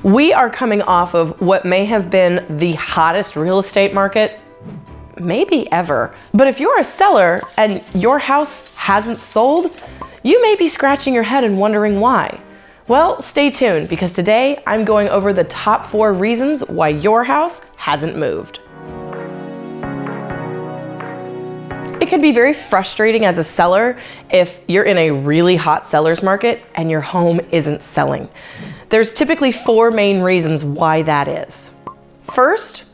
We are coming off of what may have been the hottest real estate market, maybe ever. But if you're a seller and your house hasn't sold, you may be scratching your head and wondering why. Well, stay tuned, because today I'm going over the top 4 reasons why your house hasn't moved. It can be very frustrating as a seller if you're in a really hot seller's market and your home isn't selling. There's typically 4 main reasons why that is. First,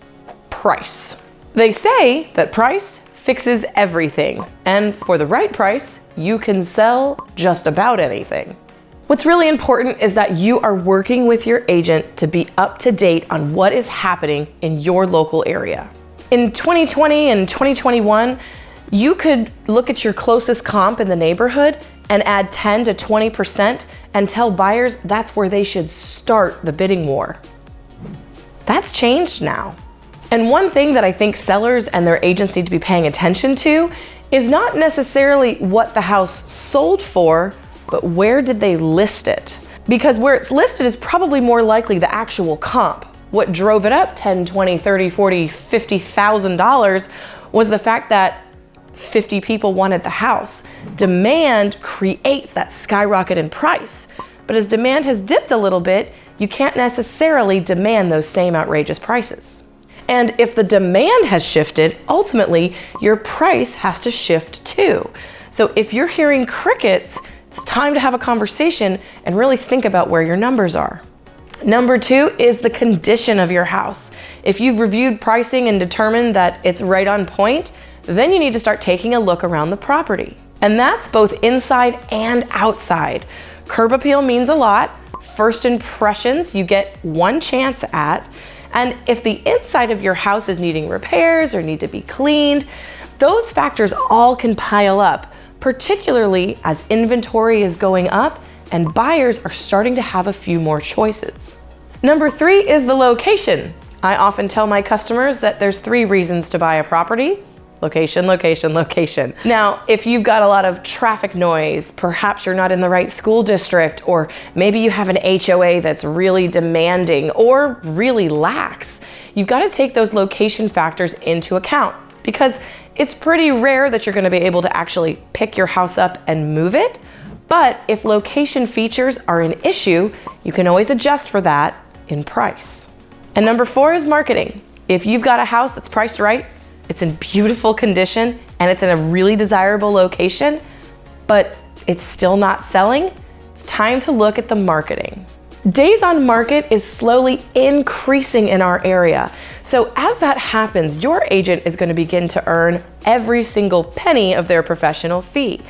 price. They say that price fixes everything, and for the right price, you can sell just about anything. What's really important is that you are working with your agent to be up to date on what is happening in your local area. In 2020 and 2021, you could look at your closest comp in the neighborhood and add 10 to 20% and tell buyers that's where they should start the bidding war. That's changed now. And one thing that I think sellers and their agents need to be paying attention to is not necessarily what the house sold for, but where did they list it? Because where it's listed is probably more likely the actual comp. What drove it up $10, $20, $30, $40, $50,000 was the fact that 50 people wanted the house. Demand creates that skyrocket in price. But as demand has dipped a little bit, you can't necessarily demand those same outrageous prices. And if the demand has shifted, ultimately your price has to shift too. So if you're hearing crickets, it's time to have a conversation and really think about where your numbers are. Number 2 is the condition of your house. If you've reviewed pricing and determined that it's right on point, then you need to start taking a look around the property. And that's both inside and outside. Curb appeal means a lot. First impressions you get one chance at. And if the inside of your house is needing repairs or need to be cleaned, those factors all can pile up, particularly as inventory is going up and buyers are starting to have a few more choices. Number 3 is the location. I often tell my customers that there's 3 reasons to buy a property. Location, location, location. Now, if you've got a lot of traffic noise, perhaps you're not in the right school district, or maybe you have an HOA that's really demanding or really lax, you've got to take those location factors into account, because it's pretty rare that you're going to be able to actually pick your house up and move it. But if location features are an issue, you can always adjust for that in price. And number 4 is marketing. If you've got a house that's priced right, it's in beautiful condition, and it's in a really desirable location, but it's still not selling, it's time to look at the marketing. Days on market is slowly increasing in our area. So as that happens, your agent is going to begin to earn every single penny of their professional fee.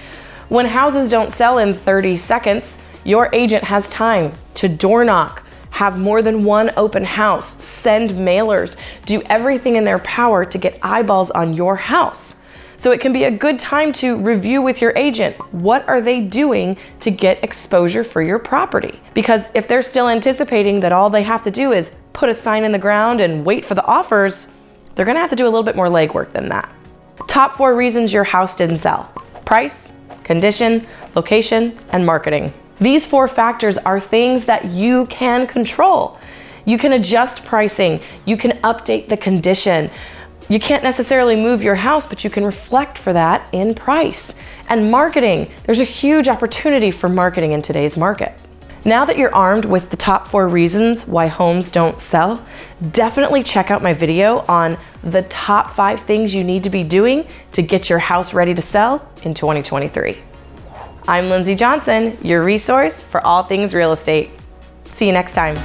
When houses don't sell in 30 seconds, your agent has time to door knock, have more than one open house, send mailers, do everything in their power to get eyeballs on your house. So it can be a good time to review with your agent. What are they doing to get exposure for your property? Because if they're still anticipating that all they have to do is put a sign in the ground and wait for the offers, they're gonna have to do a little bit more legwork than that. Top 4 reasons your house didn't sell: price, condition, location, and marketing. These 4 factors are things that you can control. You can adjust pricing, you can update the condition. You can't necessarily move your house, but you can reflect for that in price. And marketing, there's a huge opportunity for marketing in today's market. Now that you're armed with the top 4 reasons why homes don't sell, definitely check out my video on the top 5 things you need to be doing to get your house ready to sell in 2023. I'm Lindsey Johnson, your resource for all things real estate. See you next time.